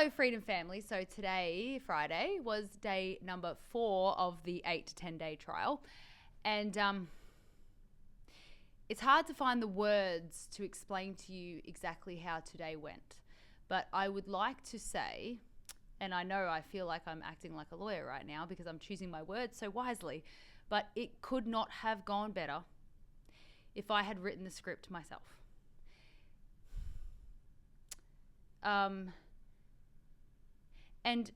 Hello, Freedom Family. So today, Friday, was day number 4 of the 8 to 10 day trial. And it's hard to find the words to explain to you exactly how today went. But I would like to say, and I know I feel like I'm acting like a lawyer right now because I'm choosing my words so wisely, but it could not have gone better if I had written the script myself. And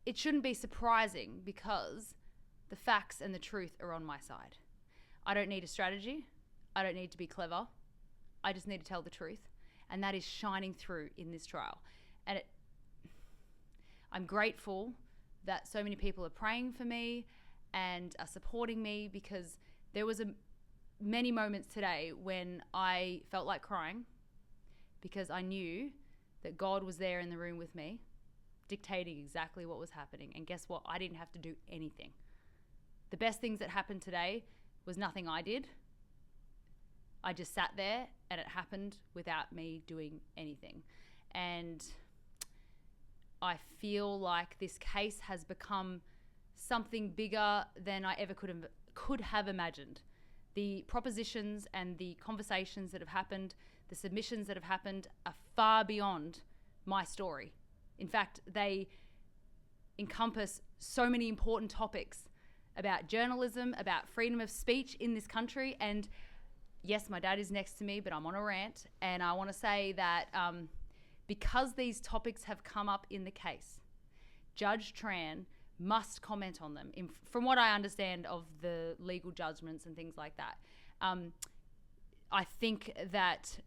it shouldn't be surprising because the facts and the truth are on my side. I don't need a strategy. I don't need to be clever. I just need to tell the truth. And that is shining through in this trial. And I'm grateful that so many people are praying for me and are supporting me, because there was many moments today when I felt like crying because I knew that God was there in the room with me, dictating exactly what was happening. And guess what? I didn't have to do anything. The best things that happened today was nothing I did. I just sat there and it happened without me doing anything. And I feel like this case has become something bigger than I ever could have imagined. The propositions and the conversations that have happened, the submissions that have happened, are far beyond my story. In fact, they encompass so many important topics about journalism, about freedom of speech in this country. And yes, my dad is next to me, but I'm on a rant. And I want to say that because these topics have come up in the case, Judge Tran must comment on them. From what I understand of the legal judgments and things like that, I think that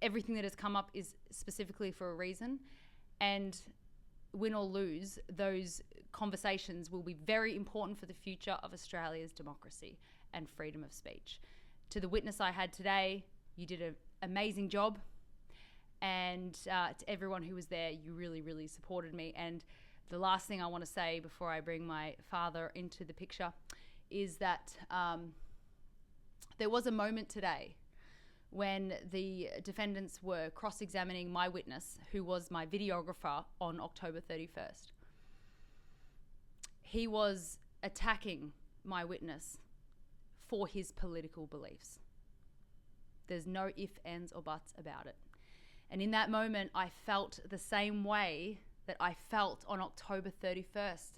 everything that has come up is specifically for a reason. And win or lose, those conversations will be very important for the future of Australia's democracy and freedom of speech. To the witness I had today, you did an amazing job. And to everyone who was there, you really, really supported me. And the last thing I want to say before I bring my father into the picture is that there was a moment today when the defendants were cross-examining my witness, who was my videographer, on October 31st. He was attacking my witness for his political beliefs. There's no ifs, ands, or buts about it. And in that moment, I felt the same way that I felt on October 31st,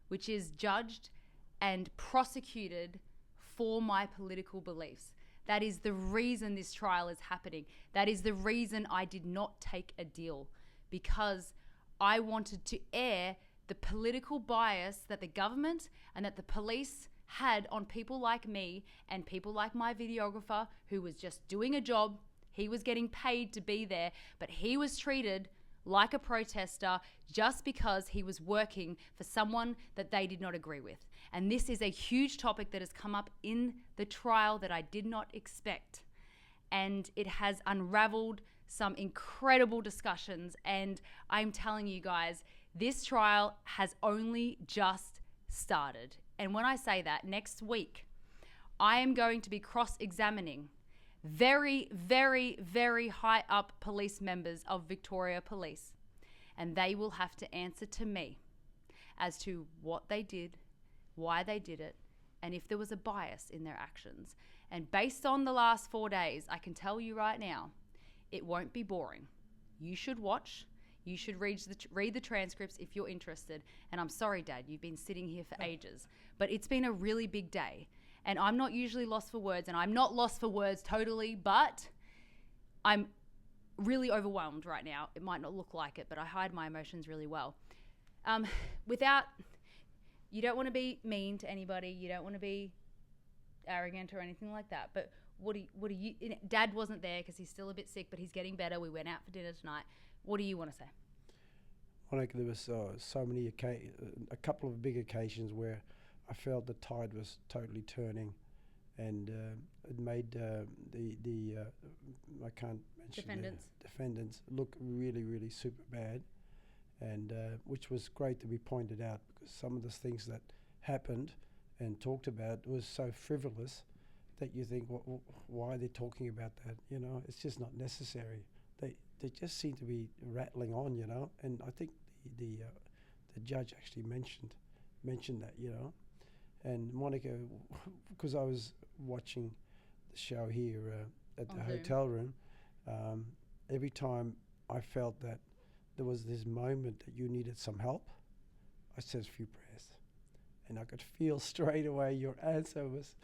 which is judged and prosecuted for my political beliefs. That is the reason this trial is happening. That is the reason I did not take a deal, because I wanted to air the political bias that the government and that the police had on people like me and people like my videographer, who was just doing a job. He was getting paid to be there, but he was treated like a protester just because he was working for someone that they did not agree with. And this is a huge topic that has come up in the trial that I did not expect. And it has unraveled some incredible discussions. And I'm telling you guys, this trial has only just started. And when I say that, next week, I am going to be cross-examining very, very, very high up police members of Victoria Police. And they will have to answer to me as to what they did, why they did it, and if there was a bias in their actions. And based on the last 4 days, I can tell you right now, it won't be boring. You should watch. You should read the transcripts if you're interested. And I'm sorry, Dad, you've been sitting here for ages. But it's been a really big day. And I'm not usually lost for words, and I'm not lost for words totally, but I'm really overwhelmed right now. It might not look like it, but I hide my emotions really well. You don't want to be mean to anybody. You don't want to be arrogant or anything like that. But what do you, Dad wasn't there because he's still a bit sick, but he's getting better. We went out for dinner tonight. What do you want to say? Monica, there was a couple of big occasions where I felt the tide was totally turning, and it made I can't mention defendants look really, really super bad, and which was great to be pointed out, because some of the things that happened and talked about was so frivolous that you think, why are they talking about that? You know, it's just not necessary. they just seem to be rattling on, you know. And I think the judge actually mentioned that, you know. And Monica, because I was watching the show here at the hotel room, every time I felt that there was this moment that you needed some help, I said a few prayers. And I could feel straight away your answer was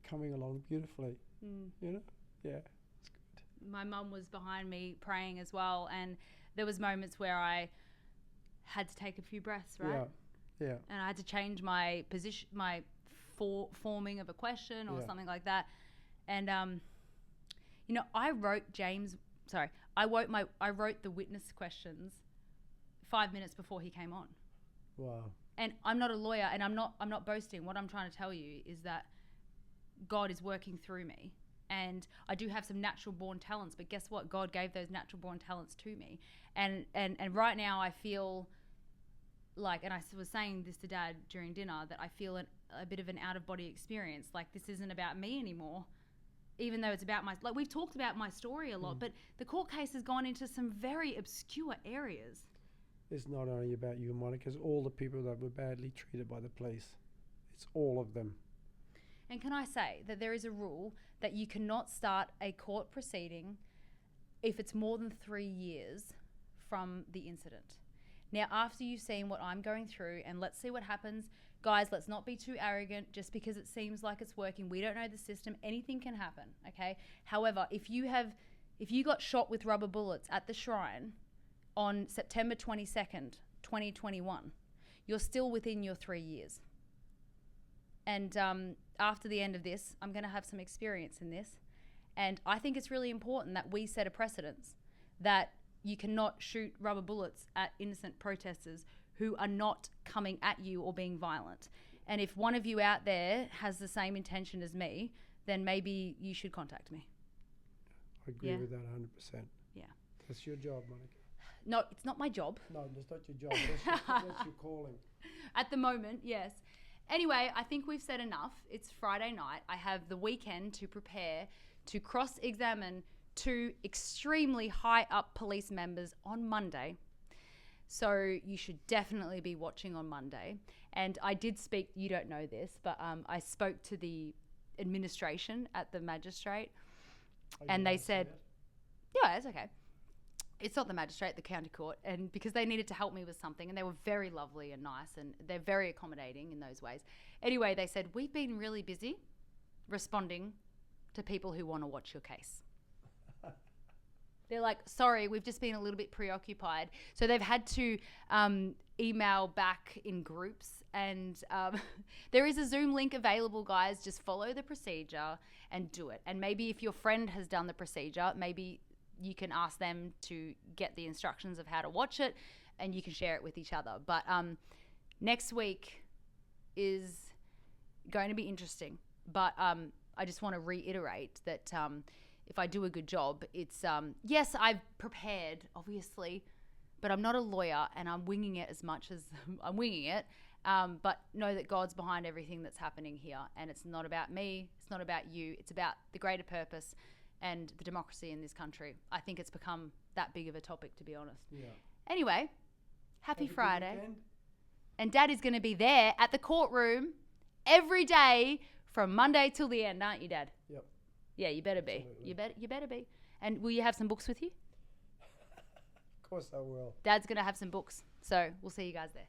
coming along beautifully, you know? Yeah, it's good. My mum was behind me praying as well, and there was moments where I had to take a few breaths, right? Yeah. And I had to change my position, my forming of a question or something like that. And, you know, I wrote the witness questions 5 minutes before he came on. Wow. And I'm not a lawyer, and I'm not boasting. What I'm trying to tell you is that God is working through me. And I do have some natural born talents, but guess what? God gave those natural born talents to me. And right now I feel like, and I was saying this to Dad during dinner, that I feel a bit of an out of body experience. Like, this isn't about me anymore, even though it's about like we've talked about my story a lot, but the court case has gone into some very obscure areas. It's not only about you, Monica, it's all the people that were badly treated by the police. It's all of them. And can I say that there is a rule that you cannot start a court proceeding if it's more than 3 years from the incident. Now, after you've seen what I'm going through, and let's see what happens, guys, let's not be too arrogant just because it seems like it's working. We don't know the system. Anything can happen, okay? However, if you got shot with rubber bullets at the Shrine on September 22nd, 2021, you're still within your 3 years. And after the end of this, I'm going to have some experience in this. And I think it's really important that we set a precedence that you cannot shoot rubber bullets at innocent protesters who are not coming at you or being violent. And if one of you out there has the same intention as me, then maybe you should contact me. I agree with that 100%. Yeah. That's your job, Monica. No, it's not my job. No, that's not your job. That's your calling. At the moment, yes. Anyway, I think we've said enough. It's Friday night. I have the weekend to prepare to cross-examine 2 extremely high-up police members on Monday. So you should definitely be watching on Monday. And I did speak, you don't know this, but I spoke to the administration at the magistrate, and they said, yeah, it's okay. It's not the magistrate, the county court, and because they needed to help me with something, and they were very lovely and nice, and they're very accommodating in those ways. Anyway, they said, we've been really busy responding to people who want to watch your case. They're like, sorry, we've just been a little bit preoccupied. So they've had to email back in groups, and there is a Zoom link available, guys. Just follow the procedure and do it. And maybe if your friend has done the procedure, maybe you can ask them to get the instructions of how to watch it, and you can share it with each other. But next week is going to be interesting. But I just want to reiterate that if I do a good job, it's, yes, I've prepared, obviously, but I'm not a lawyer, and I'm winging it as much as I'm winging it. But know that God's behind everything that's happening here, and it's not about me. It's not about you. It's about the greater purpose and the democracy in this country. I think it's become that big of a topic, to be honest. Yeah. Anyway, happy Friday. And Dad is going to be there at the courtroom every day from Monday till the end, aren't you, Dad? Yep. Yeah, you better be. You better be. And will you have some books with you? Of course I will. Dad's going to have some books. So we'll see you guys there.